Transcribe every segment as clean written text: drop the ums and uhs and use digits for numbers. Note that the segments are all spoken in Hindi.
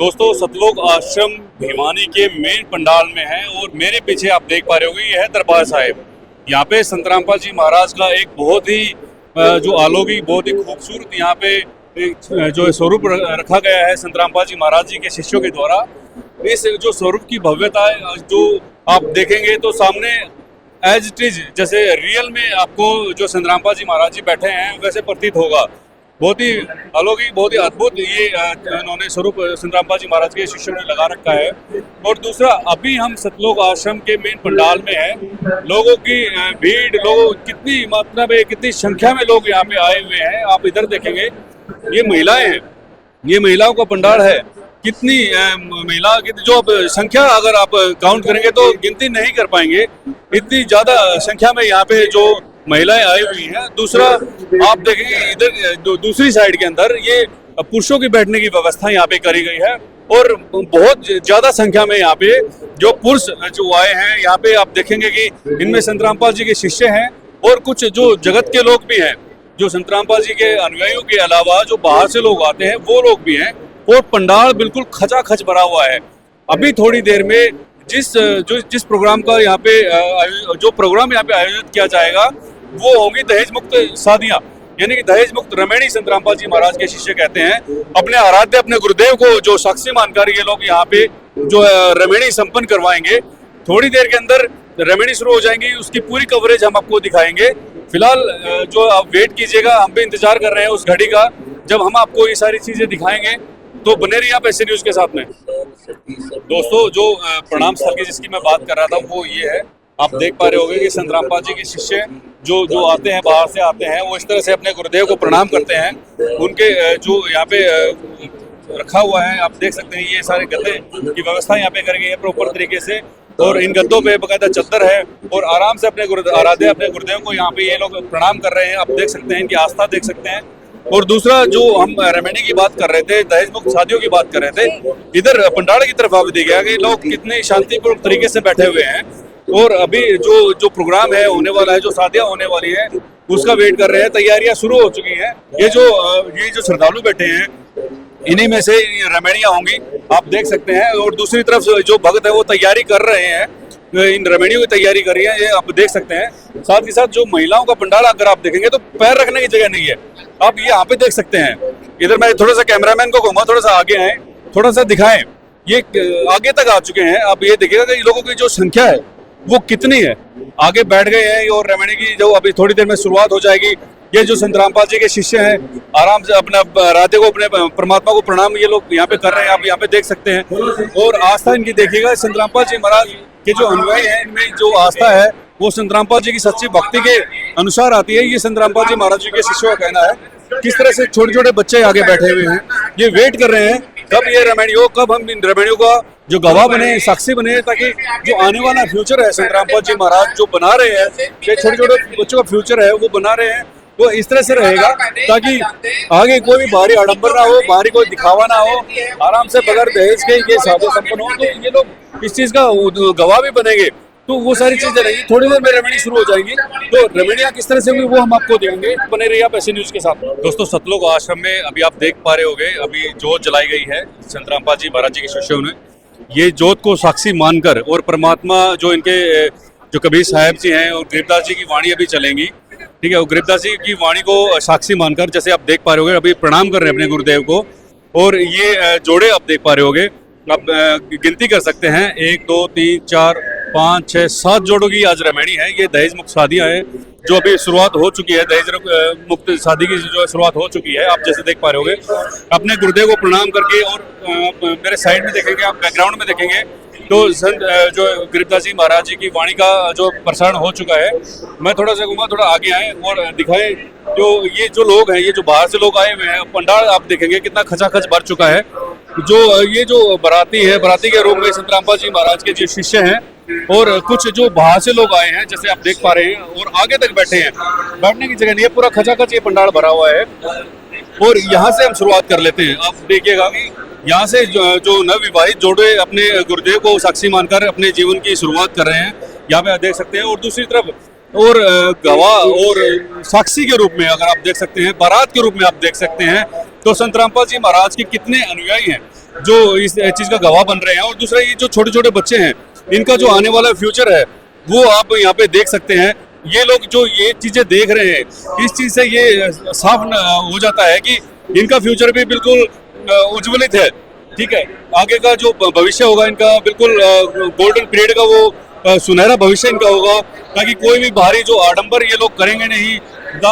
दोस्तों सतलोक आश्रम भिवानी के मेन पंडाल में है और मेरे पीछे आप देख पा रहे होंगे यह है दरबार साहिब। यहाँ पे संत रामपाल जी महाराज का एक बहुत ही जो अलौकिक बहुत ही खूबसूरत यहाँ पे एक जो स्वरूप रखा गया है संत रामपाल जी महाराज जी के शिष्यों के द्वारा। इस जो स्वरूप की भव्यता है जो आप देखेंगे तो सामने एज इट इज जैसे रियल में आपको जो संत रामपाल जी महाराज जी बैठे हैं वैसे प्रतीत होगा। बहुत ही अलौकिक बहुत ही अद्भुत ये इन्होंने स्वरूप संत रामपाल जी महाराज के शिष्यों ने लगा रखा है। और दूसरा, अभी हम सतलोक आश्रम के मेन पंडाल में हैं। लोगों की भीड़, लोग कितनी मात्रा में कितनी संख्या में लोग यहाँ पे आए हुए हैं। आप इधर देखेंगे ये महिलाएं हैं, ये महिलाओं का पंडाल है। कितनी महिला जो आप संख्या अगर आप काउंट करेंगे तो गिनती नहीं कर पाएंगे, इतनी ज्यादा संख्या में यहाँ पे जो महिलाएं आई हुई हैं। दूसरा, आप देखेंगे इधर दूसरी साइड के अंदर ये पुरुषों की बैठने की व्यवस्था यहाँ पे करी गई है और बहुत ज्यादा संख्या में यहाँ पे जो पुरुष जो आए हैं यहाँ पे आप देखेंगे कि इनमें संत रामपाल जी के शिष्य हैं और कुछ जो जगत के लोग भी हैं। जो संत रामपाल जी के अनुयायियों के अलावा जो बाहर से लोग आते हैं वो लोग भी हैं और पंडाल बिल्कुल खचाखच भरा हुआ है। अभी थोड़ी देर में जिस प्रोग्राम का यहाँ पे जो प्रोग्राम यहाँ पे आयोजित किया जाएगा वो होंगी दहेज मुक्त शादियां, यानी कि दहेज मुक्त रमैणी संत रामपाल जी महाराज के शिष्य कहते हैं। अपने आराध्य अपने गुरुदेव को जो साक्षी मानकर ये लोग यहाँ पे जो रमैणी संपन्न करवाएंगे। थोड़ी देर के अंदर रमैणी शुरू हो जाएंगी, उसकी पूरी कवरेज हम आपको दिखाएंगे। फिलहाल जो आप वेट कीजिएगा, हम भी इंतजार कर रहे हैं उस घड़ी का जब हम आपको ये सारी चीजें दिखाएंगे। तो बने रहिए आप ऐसे न्यूज के साथ में। दोस्तों जो प्रणाम स्थल की जिसकी मैं बात कर रहा था वो ये है। आप देख पा रहे होंगे कि संत रामपाल जी के शिष्य जो आते हैं, बाहर से आते हैं, वो इस तरह से अपने गुरुदेव को प्रणाम करते हैं। उनके जो यहाँ पे रखा हुआ है आप देख सकते हैं, ये सारे गद्दे की व्यवस्था यहाँ पे करी गई है प्रॉपर तरीके से और इन गद्दों पे बकायदा चद्दर है और आराम से अपने आराध्य अपने गुरुदेव को यहाँ पे ये लोग प्रणाम कर रहे हैं। आप देख सकते हैं इनकी आस्था देख सकते हैं। और दूसरा, जो हम रमैणी की बात कर रहे थे, दहेज मुक्त शादियों की बात कर रहे थे, इधर पंडाल की तरफ आप देखिएगा कि लोग कितने शांतिपूर्ण तरीके से बैठे हुए हैं और अभी जो प्रोग्राम है होने वाला है, जो शादियां होने वाली है उसका वेट कर रहे हैं। तैयारियां शुरू हो चुकी हैं। ये जो श्रद्धालु बैठे हैं इन्हीं में से रमैणियां होंगी, आप देख सकते हैं। और दूसरी तरफ जो भक्त है वो तैयारी कर रहे हैं, इन रमैणियों की तैयारी कर रही है, ये आप देख सकते हैं। साथ ही साथ जो महिलाओं का पंडाल अगर आप देखेंगे तो पैर रखने की जगह नहीं है, आप ये यहाँ पे देख सकते हैं। इधर मैं थोड़ा सा कैमरामैन को कहूँगा थोड़ा सा आगे आए, थोड़ा सा दिखाएं। ये आगे तक आ चुके हैं। आप ये देखिएगा कि लोगों की जो संख्या है वो कितनी है। आगे बैठ गए हैं और रमैणी की जो अभी थोड़ी देर में शुरुआत हो जाएगी। ये जो संत रामपाल जी के शिष्य हैं आराम से अपने राधे को अपने परमात्मा को प्रणाम ये लोग यहाँ पे कर रहे हैं, आप यहाँ पे देख सकते हैं। और आस्था इनकी देखिएगा, संत रामपाल जी महाराज के जो अनुयायी हैं इनमें जो आस्था है वो संत रामपाल जी की सच्ची भक्ति के अनुसार आती है। ये संत रामपाल जी महाराज जी के शिष्यों का कहना है। किस तरह से छोटे छोटे बच्चे आगे बैठे हुए हैं, ये वेट कर रहे हैं कब ये रमैणी हो, कब हम इन रमैणियों का जो गवाह बने, साक्षी बने, ताकि जो आने वाला फ्यूचर है संत रामपाल जी महाराज जो बना रहे हैं, ये छोटे छोटे बच्चों का फ्यूचर है वो बना रहे हैं, वो इस तरह से रहेगा ताकि आगे कोई भी बाहरी आडंबर ना हो, बाहरी कोई दिखावा ना हो, आराम से बगैर दहेज के ये शादी संपन्न हो। तो ये लोग इस चीज का गवाह भी बनेंगे। तो वो सारी चीजें रहेंगी। थोड़ी देर में रमैणी शुरू हो जाएंगी, तो रमैणियां किस तरह से हुई वो हम आपको देंगे। बने रहिए आप ऐसे न्यूज के साथ। दोस्तों सतलोक आश्रम में अभी आप देख पा रहे होंगे, अभी जोत जलाई गई है संत रामपाल जी महाराज जी के शिष्यों ने। ये जोत को साक्षी मानकर और परमात्मा जो इनके जो कबीर साहब जी हैं और गरीबदास जी की वाणी अभी चलेंगी, ठीक है, वो गरीबदास जी की वाणी को साक्षी मानकर जैसे आप देख पा रहे होगे अभी प्रणाम कर रहे हैं अपने गुरुदेव को। और ये जोड़े आप देख पा रहे होगे, आप गिनती कर सकते हैं 1 2 3 4 5 6 7 जोड़ों की आज रमैणी है। ये दहेज मुक्त शादियां हैं जो अभी शुरुआत हो चुकी है, दहेज मुक्त शादी की जो शुरुआत हो चुकी है। आप जैसे देख पा रहे होगे अपने गुरुदेव को प्रणाम करके। और मेरे साइड में देखेंगे, आप बैकग्राउंड में देखेंगे तो संत जो गरीबदास जी महाराज जी की वाणी का जो प्रसारण हो चुका है। मैं थोड़ा सा कहूँगा थोड़ा आगे आए और दिखाएं ये जो लोग हैं, ये जो बाहर से लोग आए हुए हैं। पंडाल आप देखेंगे कितना खचाखच भर चुका है। ये जो बाराती है, बाराती के रूप में संत रामपाल जी महाराज के जो शिष्य हैं और कुछ जो बाहर से लोग आए हैं जैसे आप देख पा रहे हैं और आगे तक बैठे हैं, बैठने की जगह नहीं है, पूरा खचाखच ये पंडाल भरा हुआ है। और यहाँ से हम शुरुआत कर लेते हैं। आप देखिएगा कि यहाँ से जो नवविवाहित जोड़े अपने गुरुदेव को साक्षी मानकर अपने जीवन की शुरुआत कर रहे हैं, यहाँ पे आप देख सकते हैं। और दूसरी तरफ और गवाह और साक्षी के रूप में अगर आप देख सकते हैं, बारात के रूप में आप देख सकते हैं, तो संत रामपाल जी महाराज के कितने अनुयायी हैं। जो इस चीज़ का गवाह बन रहे हैं। और दूसरा ये जो छोटे छोटे बच्चे हैं, इनका जो आने वाला फ्यूचर है वो आप यहाँ पे देख सकते हैं। ये लोग जो ये चीज़ें देख रहे हैं, इस चीज़ से ये साफ हो जाता है कि इनका फ्यूचर भी बिल्कुल उज्ज्वलित है। ठीक है, आगे का जो भविष्य होगा इनका बिल्कुल गोल्डन पीरियड का वो सुनहरा भविष्य इनका होगा, ताकि कोई भी बाहरी जो आडंबर ये लोग करेंगे नहीं,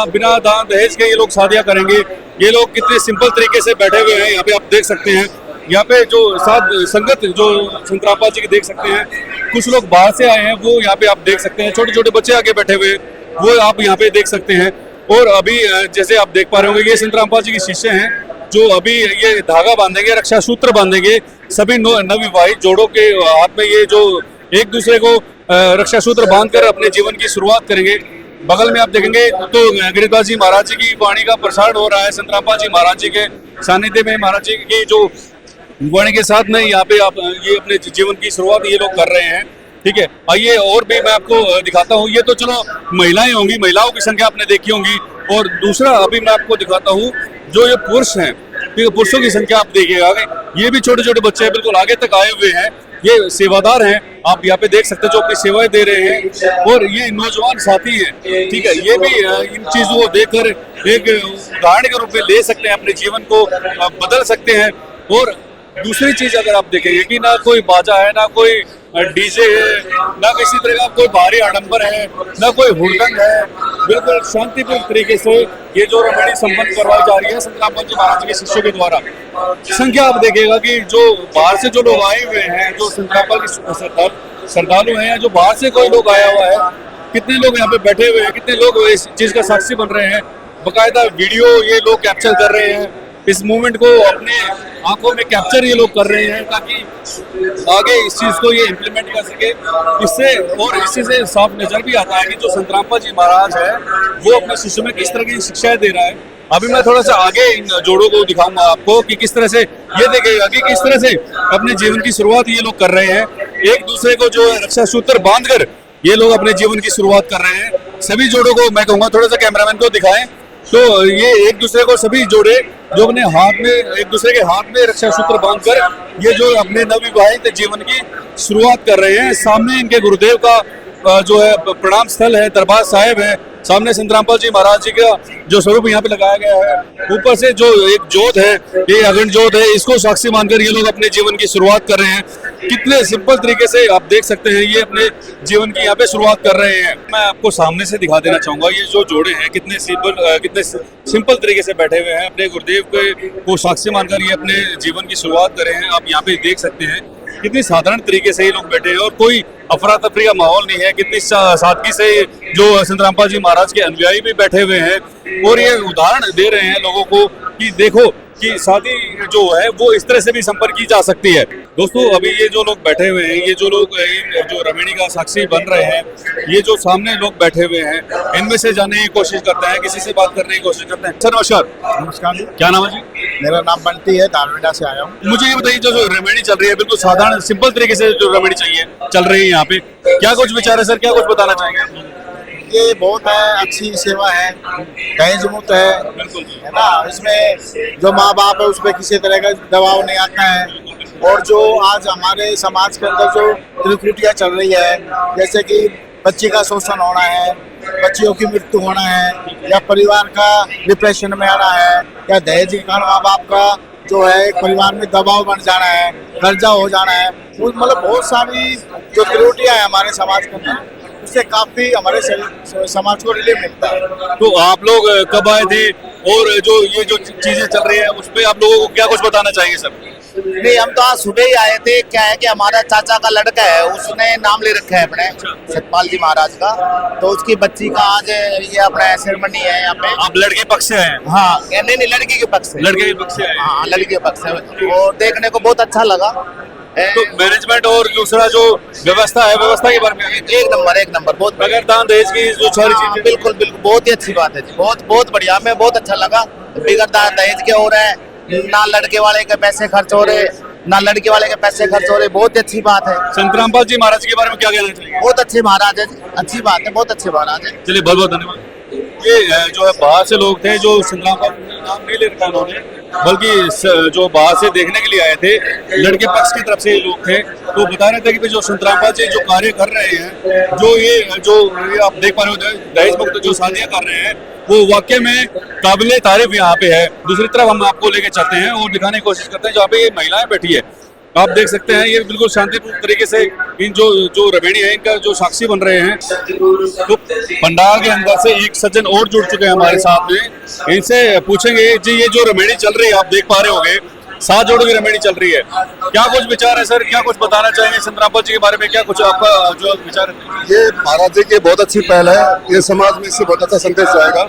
बिना दान दहेज के ये लोग शादियां करेंगे। ये लोग कितने सिंपल तरीके से बैठे हुए हैं, यहाँ पे आप देख सकते हैं। यहाँ पे जो साथ संगत जो संत रामपाल जी की देख सकते हैं, कुछ लोग बाहर से आए हैं वो यहाँ पे आप देख सकते हैं। छोटे छोटे बच्चे आगे बैठे हुए वो आप यहाँ पे देख सकते हैं। और अभी जैसे आप देख पा रहे होंगे, ये संत रामपाल जी के शिष्य हैं जो अभी ये धागा बांधेंगे, रक्षा सूत्र बांधेंगे सभी नवविवाहित जोड़ों के हाथ में। ये जो एक दूसरे को रक्षा सूत्र बांधकर अपने जीवन की शुरुआत करेंगे। बगल में आप देखेंगे तो गिरिदास जी महाराज जी की वाणी का प्रसारण हो रहा है। संत रामपाल जी महाराज जी के सानिध्य में महाराज जी की जो वाणी के साथ में यहाँ पे आप ये अपने जीवन की शुरुआत ये लोग कर रहे हैं। ठीक है, आइए और भी मैं आपको दिखाता हूँ। ये तो चलो महिलाएं होंगी, महिलाओं की संख्या आपने देखी होंगी। और दूसरा अभी मैं आपको दिखाता हूँ जो ये पुरुष हैं, ठीक है, पुरुषों की संख्या आप देखिएगा। ये भी छोटे छोटे बच्चे हैं, बिल्कुल आगे तक आए हुए हैं। ये सेवादार हैं, आप यहाँ पे देख सकते हैं, जो अपनी सेवाएं दे रहे हैं। और ये नौजवान साथी हैं, ठीक है, ये भी इन चीजों को देखकर एक उदाहरण के रूप में ले सकते हैं, अपने जीवन को बदल सकते हैं। और दूसरी चीज अगर आप देखेंगे कि ना कोई बाजा है, ना कोई डीजे है, ना किसी तरह का कोई भारी आडंबर है, ना कोई हुड़दंग है। बिल्कुल शांतिपूर्ण तरीके से ये जो रमणी संपन्न करवाई जा रही है संत रामपाल जी महाराज के शिष्यों के द्वारा। संख्या आप देखिएगा कि जो बाहर से जो लोग आए हुए हैं, जो संत रामपाल के श्रद्धालु हैं, या जो बाहर से कोई लोग आया हुआ है, कितने लोग यहाँ पे बैठे हुए हैं, कितने लोग इस चीज का साक्षी बन रहे हैं। बकायदा वीडियो ये लोग कैप्चर कर रहे हैं, इस मूवमेंट को अपने आंखों में कैप्चर ये लोग कर रहे हैं, ताकि आगे इस चीज को ये इम्प्लीमेंट कर सके। इससे और इसी से साफ नजर भी आता है कि जो संत रामपाल जी महाराज है वो अपने शिष्यों में किस तरह की शिक्षाएं दे रहा है। अभी मैं थोड़ा सा आगे इन जोड़ों को दिखाऊंगा आपको कि किस तरह से ये देखेगा कि किस तरह से अपने जीवन की शुरुआत ये लोग कर रहे हैं। एक दूसरे को जो रक्षा सूत्र बांधकर ये लोग अपने जीवन की शुरुआत कर रहे हैं। सभी जोड़ों को मैं कहूँगा, थोड़ा सा कैमरामैन को दिखाएं, तो ये एक दूसरे को सभी जोड़े जो अपने हाथ में एक दूसरे के हाथ में रक्षा सूत्र बांधकर ये जो अपने नवविवाहित जीवन की शुरुआत कर रहे हैं। सामने इनके गुरुदेव का जो है प्रणाम स्थल है, दरबार साहिब है। सामने संत रामपाल जी महाराज जी का जो स्वरूप यहाँ पे लगाया गया है। ऊपर से जो एक जोत है, ये अग्नि जोत है, इसको साक्षी मानकर ये लोग अपने जीवन की शुरुआत कर रहे हैं। कितने सिंपल तरीके से आप देख सकते हैं, ये अपने जीवन की यहाँ पे शुरुआत कर रहे हैं। मैं आपको सामने से दिखा देना चाहूंगा, ये जो जोड़े हैं कितने सिंपल तरीके से बैठे हुए हैं, अपने गुरुदेव को साक्षी मानकर ये अपने जीवन की शुरुआत कर रहे हैं। आप यहाँ पे देख सकते हैं कितनी साधारण तरीके से ये लोग बैठे हैं और कोई अफरा तफरी का माहौल नहीं है। कितनी सादगी से जो संत रामपाल जी महाराज के अनुयायी भी बैठे हुए हैं और ये उदाहरण दे रहे हैं लोगों को कि देखो कि शादी जो है वो इस तरह से भी संपन्न की जा सकती है। दोस्तों, अभी ये जो लोग बैठे हुए हैं, ये जो लोग जो रमणी का साक्षी बन रहे हैं, ये जो सामने लोग बैठे हुए हैं, इनमें से जाने की कोशिश करते हैं, किसी से बात करने की कोशिश करते हैं। सर नमस्कार। नमस्कार जी, क्या नाम है जी? मेरा नाम बंटी है, दारवेड़ा से आया हूँ। मुझे ये बताइए, जो रमणी चल रही है, बिल्कुल साधारण सिंपल तरीके से जो रमणी चाहिए चल रही है यहाँ पे, क्या कुछ विचार है सर, क्या कुछ बताना चाहेंगे? ये बहुत है अच्छी सेवा है, दहेज मुक्त है ना। इसमें जो माँ बाप है उस पर किसी तरह का दबाव नहीं आता है। और जो आज हमारे समाज के अंदर जो त्रिकुटियाँ चल रही है, जैसे कि बच्ची का शोषण होना है, बच्चियों की मृत्यु होना है, या परिवार का डिप्रेशन में आना है, या दहेज के कारण माँ बाप का जो है एक परिवार में दबाव बन जाना है, कर्जा हो जाना है, मतलब बहुत सारी जो त्रुटियां हैं हमारे समाज के अंदर, उससे काफी हमारे समाज को रिलीफ मिलता है। तो आप लोग कब आए थे और जो ये जो चीजें चल रही है उस पर आप लोगों को क्या कुछ बताना चाहिए सर? नहीं, हम तो आज सुबह ही आए थे। क्या है कि हमारा चाचा का लड़का है, उसने नाम ले रखा है अपने सतपाल जी महाराज का, तो उसकी बच्ची का आज ये अपना सेरेमनी है यहाँ पे। आप लड़के पक्ष से हैं? हाँ, नहीं, लड़की के पक्ष से। लड़के के पक्ष से? हाँ, लड़की के पक्ष से। और देखने को बहुत अच्छा लगा। तो मैनेजमेंट और दूसरा जो व्यवस्था है, व्यवस्था के बारे में एक नंबर बहुत बगैर दान दहेज की जो सारी चीजें, बिल्कुल बहुत ही अच्छी बात है जी, बहुत बढ़िया। हमें बहुत अच्छा लगा। बगैर दान दहेज के हो रहा है, ना लड़के वाले के पैसे खर्च हो रहे, ना लड़के वाले के पैसे खर्च हो रहे, बहुत अच्छी बात है। संत रामपाल जी महाराज के बारे में क्या कहना चाहिए? बहुत अच्छे महाराज है, अच्छी बात है, बहुत अच्छे महाराज है। चलिए, बहुत बहुत धन्यवाद। ये जो है बाहर से लोग थे जो संत रामपाल नाम नहीं ले रखा उन्होंने, बल्कि जो बाहर से देखने के लिए आए थे लड़के पक्ष की तरफ से लोग थे, तो बता रहे थे कि जो संतरामपाल जी जो कार्य कर रहे हैं, जो ये आप देख पा रहे हो दहेज मुक्त जो शादियां कर रहे हैं, वो वाकई में काबिले तारीफ यहाँ पे है। दूसरी तरफ हम आपको लेके चलते हैं और दिखाने की कोशिश करते हैं जहाँ पे ये महिलाएं बैठी है। आप देख सकते हैं ये बिल्कुल शांतिपूर्ण तरीके से इन जो रवेणी है इनका जो साक्षी बन रहे हैं। तो पंडाल के अंदर से एक सज्जन और जुड़ चुके हैं हमारे साथ में, इनसे पूछेंगे जी ये जो रवेणी चल रही है आप देख पा रहे होंगे 7 जोड़ों की रवेणी चल रही है, क्या कुछ विचार है सर, क्या कुछ बताना चाहेंगे संतरामपाल जी के बारे में, क्या कुछ आपका जो विचार है? ये महाराज जी की बहुत अच्छी पहल है, ये समाज में इससे बहुत अच्छा संदेश जाएगा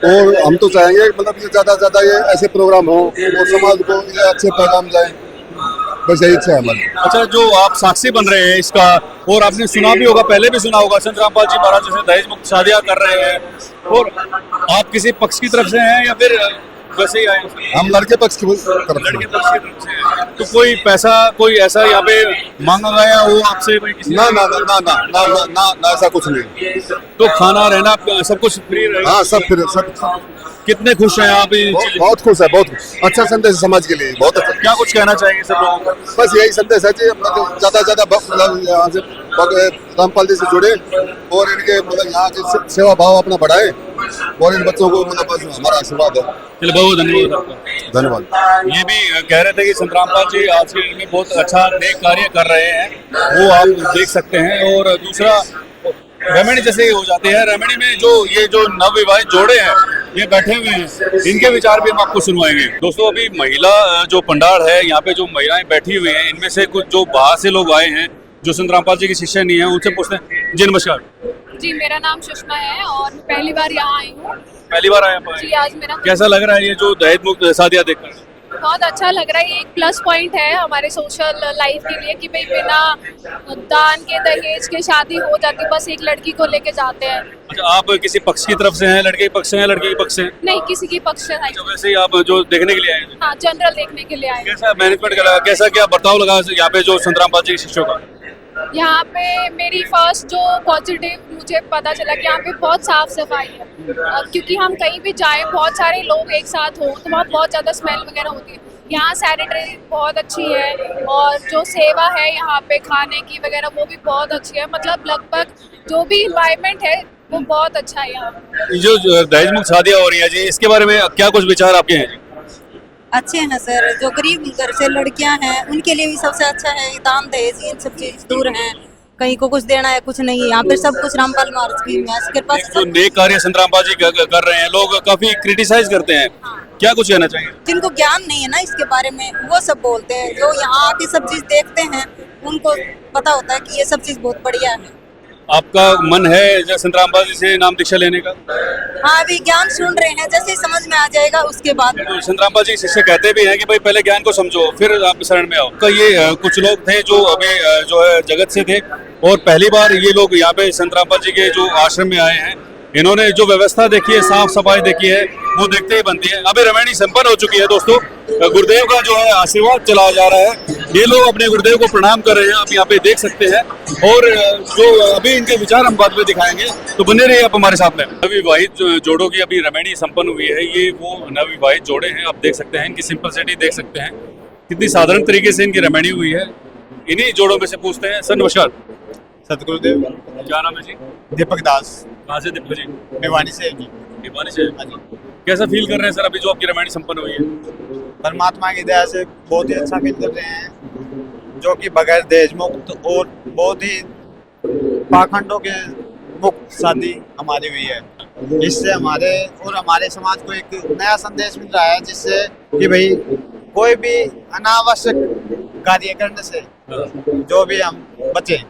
और हम तो चाहेंगे मतलब ये ज्यादा से ज्यादा ये ऐसे प्रोग्राम हो और समाज को ये अच्छे पैगाम जाए, बस यही इच्छा है हमारी। अच्छा, जो आप साक्षी बन रहे हैं इसका, और आपने सुना भी होगा, पहले भी सुना होगा, संतरामपाल जी महाराज जैसे दहेज मुक्त शादियां कर रहे हैं, और आप किसी पक्ष की तरफ से हैं या फिर वैसे ही आए? हम लड़के पक्ष की तरफ लड़के पक्ष की तरफ से हैं। तो कोई पैसा कोई ऐसा यहाँ पे मांगा गया हो आपसे कोई किसी? ना ना ना ना ना ना ना ना ना ऐसा कुछ नहीं। तो खाना रहना सब कुछ फ्री रहेगा? हाँ सब फिर सब कितने खुश हैं आप? बहुत खुश है, बहुत अच्छा संदेश है समाज के लिए, बहुत अच्छा। क्या कुछ कहना चाहेंगे सब लोगों को? बस यही संदेश है जी, ज्यादा से ज्यादा मतलब यहाँ से रामपाल जी से जुड़े और इनके मतलब यहाँ के सेवा भाव अपना बढ़ाए और इन बच्चों को मतलब बस हमारा आशीर्वाद है। चलिए बहुत धन्यवाद आपका। धन्यवाद। ये भी कह रहे थे कि संतरामपाल जी आज के दिन में बहुत अच्छा नेक कार्य कर रहे हैं, वो आप देख सकते हैं। और दूसरा रमणी जैसे हो जाते हैं, रमणी में जो नवविवाहित जोड़े हैं ये बैठे हुए हैं, इनके विचार भी हम आपको सुनवाएंगे। दोस्तों अभी महिला जो पंडाल है यहाँ पे जो महिलाएं बैठी हुई हैं, इनमें से कुछ जो बाहर से लोग आए हैं जो संतरामपाल जी की शिष्या नहीं है, उनसे पूछते हैं। जी नमस्कार जी, मेरा नाम सुषमा है और मैं पहली बार यहाँ आई हूँ। पहली बार आए आप? जी, आज मेरा कैसा लग रहा है ये जो दहेज मुक्त शादियां देखकर? बहुत अच्छा लग रहा है। ये एक प्लस पॉइंट है हमारे सोशल लाइफ के लिए कि भाई बिना दान के दहेज के शादी हो जाती, बस एक लड़की को लेके जाते हैं। अच्छा, आप किसी पक्ष की तरफ से हैं, लड़के के पक्ष से हैं, लड़की के पक्ष से हैं? नहीं, किसी की पक्ष से नहीं। अच्छा, वैसे ही आप जो देखने के लिए आए हैं? हाँ, जनरल देखने के लिए आए। कैसा मैनेजमेंट लगा, कैसा क्या बर्ताव लगा यहाँ पे जो संतरामपाल जी के शिष्यों का? यहाँ पे मेरी फर्स्ट जो पॉजिटिव मुझे पता चला कि यहाँ पे बहुत साफ सफाई है, क्योंकि हम कहीं भी जाएं बहुत सारे लोग एक साथ हो तो वहाँ बहुत ज़्यादा स्मेल वगैरह होती है। यहाँ सैनिटरी बहुत अच्छी है और जो सेवा है यहाँ पे खाने की वगैरह वो भी बहुत अच्छी है। मतलब लगभग जो भी इन्वायरमेंट है वो बहुत अच्छा है यहाँ। जो दहेज मुक्त शादियाँ हो रही है जी, इसके बारे में क्या कुछ विचार आपके हैं? अच्छे हैं सर, जो गरीब घर से लड़कियां हैं उनके लिए भी सबसे अच्छा है। दान दहेज इन सब चीज दूर हैं, कहीं को कुछ देना है कुछ नहीं, यहाँ पे सब कुछ रामपाल महाराज की कृपा से। जो नेक कार्य संतरामपाल जी कर रहे हैं, लोग काफी क्रिटिसाइज करते हैं, क्या कुछ कहना चाहिए? जिनको ज्ञान नहीं है ना इसके बारे में वो सब बोलते हैं, जो यहाँ आके सब चीज देखते हैं उनको पता होता है कि ये सब चीज बहुत बढ़िया है। आपका मन है संतरामपाल जी से नाम दीक्षा लेने का? हाँ, अभी ज्ञान सुन रहे हैं, जैसे ही समझ में आ जाएगा उसके बाद। तो संतरामपाल जी शिष्य कहते भी हैं कि भाई पहले ज्ञान को समझो फिर आप शरण में आओ। तो ये कुछ लोग थे जो अभी जो है जगत से थे और पहली बार ये लोग यहाँ पे संतरामपाल जी के जो आश्रम में आए हैं, इन्होंने जो व्यवस्था देखी है, साफ सफाई देखी है, वो देखते ही बनती है। अभी रमणी संपन्न हो चुकी है दोस्तों, गुरुदेव का जो है आशीर्वाद चला जा रहा है, ये लोग अपने गुरुदेव को प्रणाम कर रहे हैं, आप यहाँ पे देख सकते हैं। और जो अभी इनके विचार हम बाद में दिखाएंगे, तो बने रहिए आप हमारे साथ में। नवविवाहित जोड़ों की अभी रमणी संपन्न हुई है, ये वो नवविवाहित जोड़े हैं, आप देख सकते हैं, इनकी सिंपलिसिटी देख सकते हैं, कितनी साधारण तरीके से इनकी रमणी हुई है। इन्हीं जोड़ों में से पूछते हैं। सर नमस्कार। सतगुरुदेव। क्या नाम है जी? दीपक दास। कहाँ से दीपक जी? भिवानी से जी। भिवानी से। कैसा फील कर रहे हैं सर अभी जो आपकी रमणी संपन्न हुई है? परमात्मा की दया से बहुत ही अच्छा फील कर रहे हैं, जो कि बगैर दहेज मुक्त और बहुत ही पाखंडों के मुक्त शादी हमारी हुई है। इससे हमारे और हमारे समाज को एक नया संदेश मिल रहा है, जिससे कि भाई कोई भी अनावश्यक कार्य करने से जो भी हम बचें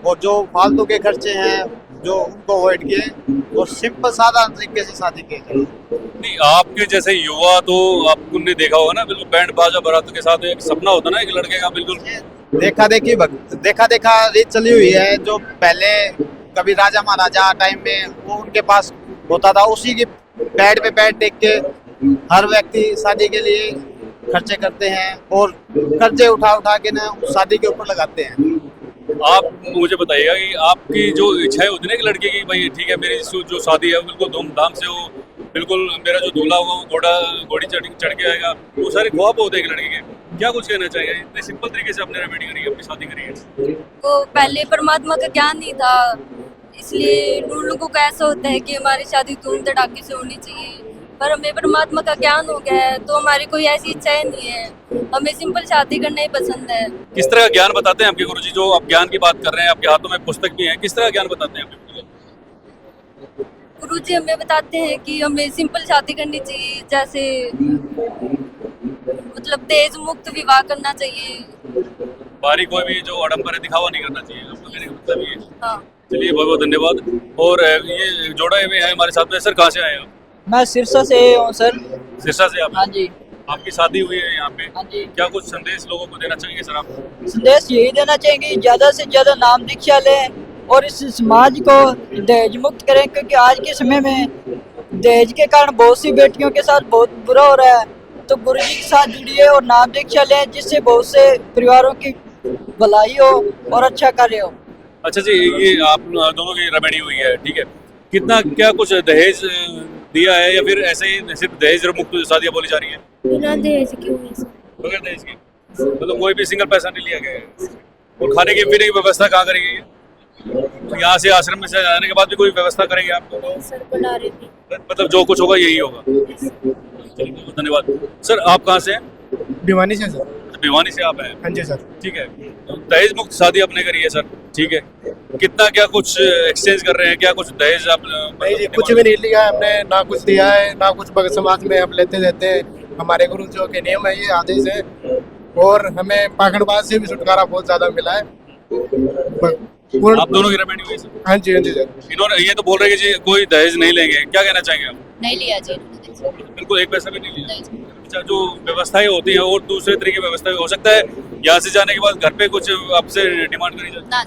और जो फालतू के खर्चे हैं जो उनको अवॉइड किए और सिंपल साधारण तरीके से शादी की जाए। नहीं, आपके जैसे युवा तो आपने देखा होगा ना, बिल्कुल बैंड बाजा बारातों के साथ एक सपना होता ना एक लड़के का, बिल्कुल देखा देखा रीत चली हुई है। जो पहले कभी राजा महाराजा टाइम में वो उनके पास होता था, उसी के पैड पे पैड टेक के हर व्यक्ति शादी के लिए खर्चे करते हैं और कर्जे उठा उठा के ना शादी के ऊपर लगाते हैं। आप मुझे बताइएगा कि आपकी जो इच्छा है उतने की लड़के की, भाई ठीक है मेरी जो शादी है बिल्कुल धूमधाम से हो, बिल्कुल मेरा जो दूल्हा होगा वो घोड़ी चढ़ के आएगा, वो सारे ख्वाब होते हैं एक लड़के के। क्या कुछ कहना चाहिए, इतने सिंपल तरीके से आपने रेमेडी करी है, अपनी शादी करी है? को पहले परमात्मा का ज्ञान नहीं था, इसलिए उन लोगों को ऐसा होता है कि हमारी शादी धूम धड़ाके से होनी चाहिए, पर हमें परमात्मा का ज्ञान हो गया है तो हमारी कोई ऐसी इच्छाएं नहीं है, हमें सिंपल शादी करना ही पसंद है। किस तरह का ज्ञान बताते हैं आपके गुरुजी? जो आप ज्ञान की बात कर रहे हैं, आपके हाथों में पुस्तक भी है, किस तरह का ज्ञान बताते हैं आपके गुरुजी? गुरुजी हमें बताते हैं कि हमें सिंपल शादी करनी चाहिए, जैसे मतलब दहेज मुक्त विवाह करना चाहिए। बाहरी कोई भी जो आडंबर है दिखावा नहीं करना चाहिए, आपको कहने का मतलब ये है। हाँ, चलिए बहुत बहुत धन्यवाद। और ये जोड़ा हुए है हमारे साथ में। सर कहाँ से आए आप? मैं सिरसा से हूँ सर। सिरसा से आप? हाँ जी। आपकी शादी हुई है यहाँ पे, हाँ जी। क्या कुछ संदेश लोगों को देना चाहेंगे सर आप? संदेश यही देना चाहेंगे, ज्यादा से ज्यादा नाम दीक्षा लें और इस समाज को दहेज मुक्त करें, क्योंकि आज के समय में दहेज के कारण बहुत सी बेटियों के साथ बहुत बुरा हो रहा है। तो गुरुजी के साथ जुड़िए और नाम दीक्षा लें, जिससे बहुत से परिवारों की भलाई हो और अच्छा कार्य हो। अच्छा जी, ये आप दोनों की रेमेडी हुई है, ठीक है। कितना क्या कुछ दहेज दिया है या फिर ऐसे ही सिर्फ दहेज मुक्त शादियाँ बोली जा रही है? बिना दहेज की हुई सर। बगैर दहेज की, मतलब कोई भी सिंगल पैसा नहीं लिया गया है। और खाने की पीने की व्यवस्था कहाँ करी गई है? तो यहाँ से आश्रम में से आने के बाद भी कोई व्यवस्था करेंगे आप? नहीं सर, बुला रही थी। मतलब जो कुछ होगा यही होगा। चलिए बहुत धन्यवाद। सर आप कहाँ से हैं? भिवानी से सर। भिवानी से आप हैं? हाँ जी सर। ठीक है। दहेज मुक्त शादी आपने करी है सर, ठीक है। कितना क्या कुछ एक्सचेंज कर रहे हैं, क्या कुछ दहेज आप? नहीं जी, कुछ भी नहीं लिया है हमने, ना कुछ दिया है, ना कुछ भगत समाज में हम लेते देते हैं। हमारे गुरुजियों के नियम है, ये आदेश है। और हमें पाखंडबाज से भी छुटकारा बहुत ज्यादा मिला है। आप दोनों की रेमेडी हुई सर? हाँ जी, हाँ जी सर। इन्होंने ये तो बोल रहे हैं कि जी कोई दहेज नहीं लेंगे, क्या कहना चाहेंगे आप? नहीं लिया जी। बिल्कुल एक पैसा भी नहीं लिया। अच्छा, जो व्यवस्थाएं होती हैं और दूसरे तरीके की व्यवस्था हो सकता है यहाँ से जाने के बाद घर पे कुछ आपसे डिमांड करी जाए?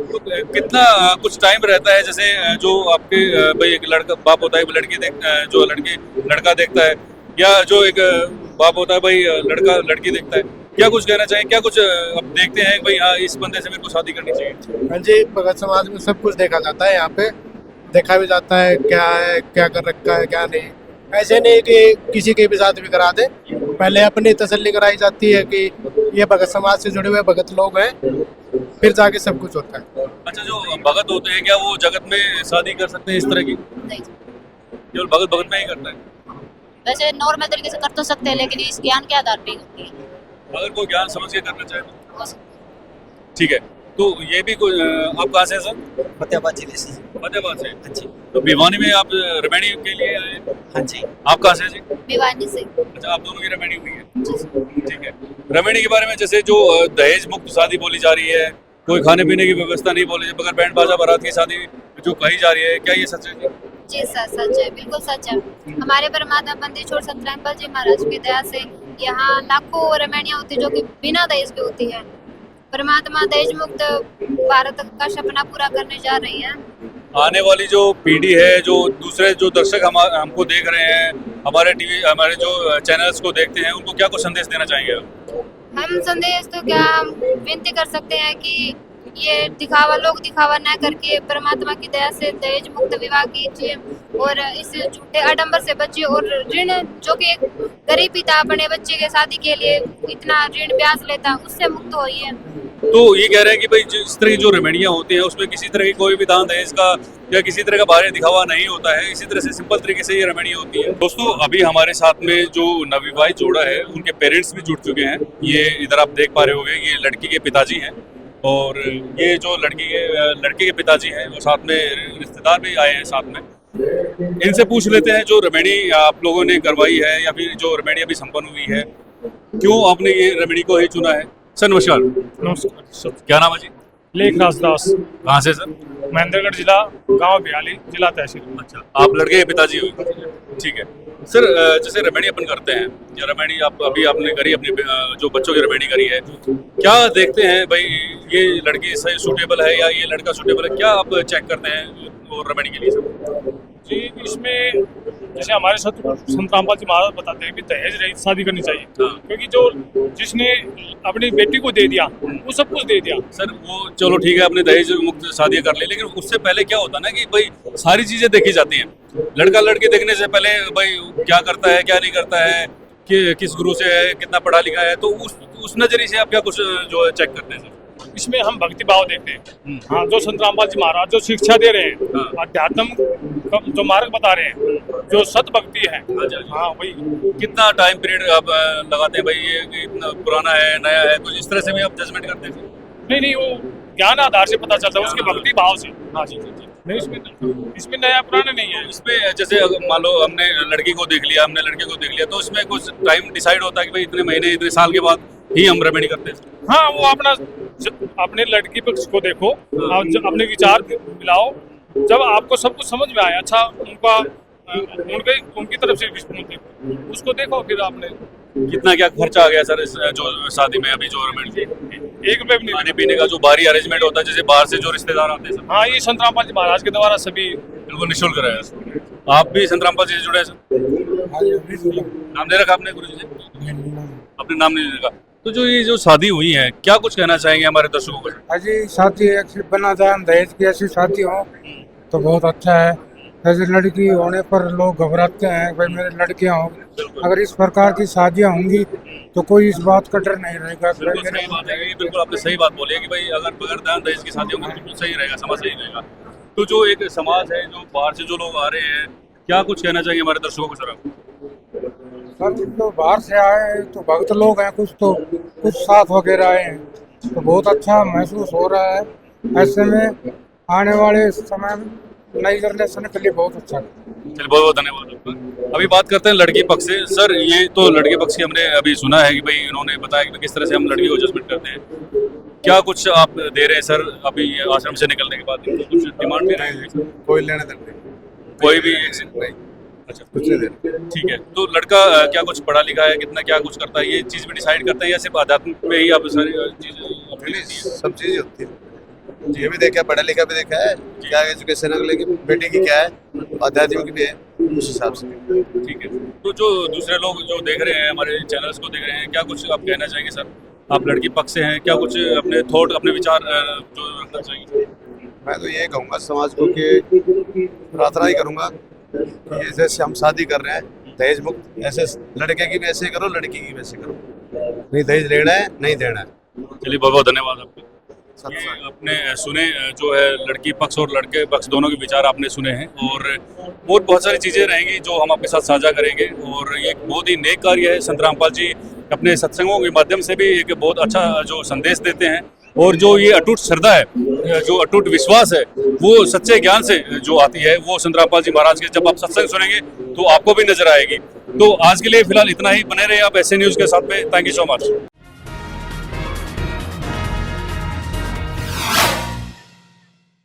तो कितना कुछ टाइम रहता है, जैसे जो आपके भाई एक लड़का बाप होता है लड़की जो लड़का देखता है, या जो एक बाप होता है भाई लड़का लड़की देखता है, क्या कुछ कहना चाहिए? क्या कुछ अब देखते हैं भाई हाँ इस बंदे से मेरे को शादी करनी चाहिए? हाँ जी, भगत समाज में सब कुछ देखा जाता है। यहाँ पे देखा भी जाता है क्या है, क्या कर रखा है, क्या नहीं। ऐसे नहीं कि किसी के भी साथ भी करा दे, पहले अपनी तसल्ली कराई जाती है कि ये भगत समाज से जुड़े हुए भगत लोग हैं, फिर जाके सब कुछ होता है। अच्छा, जो भगत होते हैं क्या वो जगत में शादी कर सकते हैं इस तरह की? नहीं, केवल भगत में ही करता है? वैसे नॉर्मल तरीके से कर तो सकते हैं, लेकिन इस ज्ञान के आधार पे ही होती है। अगर कोई ज्ञान समझ के करना चाहे तो? हो सकता ठीक है। तो ये भी कोई आप कहाँ से हैं सर? फतेहाबाद जिले से। फतेहाबाद से? अच्छा, तो भिवानी में आप रेमेडी के लिए आए? हाँ जी। आप कहाँ से हैं जी? है। भिवानी से। अच्छा, आप दोनों की रेमेडी हुई है, ठीक है। रेमेडी के बारे में जैसे जो दहेज मुक्त शादी बोली जा रही है, कोई खाने पीने की व्यवस्था नहीं बोली, बगैर बैंड बाजा बारात की शादी जो कही जा रही है, क्या ये सच है जी? जी सर, सच है, बिल्कुल सच है। हमारे परमात्मा बंदीछोड़ संतरामपाल जी महाराज की दया से यहाँ लाखों रेमेडियाँ होती है जो कि बिना दहेज की होती है। परमात्मा दहेज मुक्त भारत का सपना पूरा करने जा रही है। आने वाली जो पीढ़ी है, जो दूसरे जो दर्शक हमको देख रहे हैं, हमारे टीवी हमारे जो चैनल्स को देखते हैं, उनको क्या कुछ संदेश देना चाहेंगे आप? हम संदेश तो क्या, हम विनती कर सकते हैं कि ये लोग दिखावा न करके परमात्मा की दया से दहेज मुक्त विवाह कीजिए और इस झूठे आडंबर से बचिए। और ऋण जो कि एक गरीब पिता अपने बच्चे के शादी के लिए इतना ऋण ब्याज लेता, उससे मुक्त होइए। तो ये कह रहे हैं कि भाई इस तरह की जो रेमेडियाँ होती हैं उसमें किसी तरह की कोई भी दान दहेज का या किसी तरह का बाहरी दिखावा नहीं होता है, इसी तरह से सिंपल तरीके से ये रेमेडियाँ होती है। दोस्तों, अभी हमारे साथ में जो नवविवाहित जोड़ा है उनके पेरेंट्स भी जुड़ चुके हैं। ये इधर आप देख पा रहे होंगे, ये लड़की के पिताजी हैं और ये जो लड़के के पिताजी हैं वो साथ में रिश्तेदार भी आए हैं साथ में। इनसे पूछ लेते हैं जो रेमेडी आप लोगों ने करवाई है या फिर जो रेमेडी अभी संपन्न हुई है, क्यों आपने ये रेमेडी को ही चुना है? सर नमस्कार। नमस्कार। क्या नाम है जी? लेखराज दास। कहाँ से सर? महेंद्रगढ़ जिला, गांव बिहाली, जिला तहसील। अच्छा, आप लड़के के पिताजी हो? ठीक है सर। जैसे रेमेडी अपन करते हैं, या रेमेडी आपने करी अपनी जो बच्चों की रेमेडी करी है, क्या देखते हैं भाई ये लड़की सही सूटेबल है या ये लड़का सूटेबल है, क्या आप चेक करते हैं और रेमेडी के लिए सर? जी, इसमें जैसे हमारे संत रामपाल जी महाराज बताते हैं कि दहेज रहित शादी करनी चाहिए, क्योंकि जो जिसने अपनी बेटी को दे दिया वो सब कुछ दे दिया। सर वो चलो ठीक है, अपने दहेज मुक्त शादियां कर ले, लेकिन उससे पहले क्या होता है ना कि भाई सारी चीजें देखी जाती हैं। लड़का लड़की देखने से पहले भाई क्या करता है क्या नहीं करता है, कि किस गुरु से है, कितना पढ़ा लिखा है, तो उस नजरिए से आप क्या कुछ जो है चेक करते हैं सर? इसमें हम भक्ति भाव देखते हैं। हाँ, जो संत रामपाल जी महाराज जो शिक्षा दे रहे हैं, अध्यात्म का जो मार्ग बता रहे हैं, जो सत भक्ति है, हाँ वही। कितना टाइम पीरियड आप लगाते हैं भाई, ये इतना पुराना है नया है, कुछ इस तरह से भी आप जजमेंट करते हैं? नहीं, वो ज्ञान आधार से पता चलता है, उसके भक्ति भाव से। हाँ जी। नहीं, इसमें नया पुराना नहीं है। इसमें जैसे अगर मान लो हमने लड़की को देख लिया, हमने लड़के को देख लिया, तो इसमें कुछ टाइम डिसाइड होता है कि भाई इतने महीने इतने साल के बाद ही हम रेमेडी करते हैं? हाँ, वो अपने लड़की पक्ष को देखो, अपने विचार मिलाओ, जब आपको सब कुछ समझ में आए, अच्छा उनकी तरफ से देखो, उसको देखो, फिर आपने कितना क्या खर्चा आ गया सर इस जो शादी में अभी जो रेमेडी? 1 रुपये भी नहीं। खाने पीने का जो बाहरी अरेंजमेंट होता है, जैसे बाहर से जो रिश्तेदार आते हैं सर? हाँ, ये संत रामपाल जी महाराज के द्वारा सभी बिल्कुल निःशुल्क रहा है। आप भी संत रामपाल जी से जुड़े हैं सर? नाम दे रखा आपने गुरु जी ने? अपने नाम नहीं रखा। तो जो ये जो शादी हुई है, क्या कुछ कहना चाहेंगे हमारे दर्शकों को? अजी शादी ऐसी बना दान दहेज की ऐसी शादी हो तो बहुत अच्छा है। जैसे लड़की होने पर लोग घबराते हैं भाई मेरे लड़कियां हो, अगर इस प्रकार की शादियां होंगी तो कोई इस बात का डर नहीं रहेगा। बिल्कुल सही बात है, बिल्कुल आपने सही बात बोली है कि भाई अगर बगैर दान दहेज की शादी होगी तो बिल्कुल सही रहेगा, समाज सही रहेगा। तो जो एक समाज है, जो बाहर से जो लोग आ रहे हैं, क्या कुछ कहना चाहिए हमारे दर्शकों को सर? सर जो बाहर से आए तो भक्त लोग हैं, कुछ साथ वगैरह आए हैं, तो बहुत अच्छा महसूस हो रहा है। ऐसे में आने वाले समय में नई जनरेशन के लिए बहुत अच्छा है। चलिए, बहुत बहुत धन्यवाद आपका। अभी बात करते हैं लड़की पक्ष से। सर ये तो लड़के पक्ष की हमने अभी सुना है कि भाई इन्होंने बताया कि किस तरह से हम लड़की को जजमेंट करते हैं। क्या कुछ आप दे रहे हैं सर अभी आश्रम से निकलने के बाद? इनको कुछ डिमांड दे रहे हैं? कोई लेने देने कोई भी? नहीं, अच्छा, कुछ नहीं देना। ठीक है। तो लड़का क्या कुछ पढ़ा लिखा है, कितना क्या कुछ करता है, ये चीज़ भी डिसाइड करता है या सिर्फ आध्यात्म पे ही आप सारी चीज़ें? सब चीज़ें होती है, ये भी देखा, पढ़ा लिखा भी देखा है, क्या एजुकेशन अगले की बेटी की क्या है, आध्यात्मिक भी है, उस हिसाब से। ठीक है। तो जो दूसरे लोग जो देख रहे हैं, हमारे चैनल्स को देख रहे हैं, क्या कुछ आप कहना चाहेंगे सर? आप लड़की पक्ष से हैं, क्या कुछ अपने थॉट, अपने विचार जो रखना चाहेंगे? मैं तो ये कहूँगा समाज को कि प्रार्थना ही करूँगा कि जैसे हम शादी कर रहे हैं दहेज मुक्त, ऐसे लड़के की भी ऐसे करो, लड़की की भी ऐसे करो, नहीं दहेज लेना है नहीं देना है। चलिए, बहुत बहुत धन्यवाद आपको। ये आपने सुने जो है लड़की पक्ष और लड़के पक्ष दोनों के विचार आपने सुने हैं, और बहुत सारी चीज़ें रहेंगी जो हम आपके साथ साझा करेंगे। और ये बहुत ही नेक कार्य है। संत रामपाल जी अपने सत्संगों के माध्यम से भी एक बहुत अच्छा जो संदेश देते हैं, और जो ये अटूट श्रद्धा है, जो अटूट विश्वास है, वो सच्चे ज्ञान से जो आती है, वो संत रामपाल जी महाराज के जब आप सत्संग सुनेंगे तो आपको भी नजर आएगी। तो आज के लिए फिलहाल इतना ही। बने रहे आप ऐसे न्यूज़ के साथ में। Thank you so much.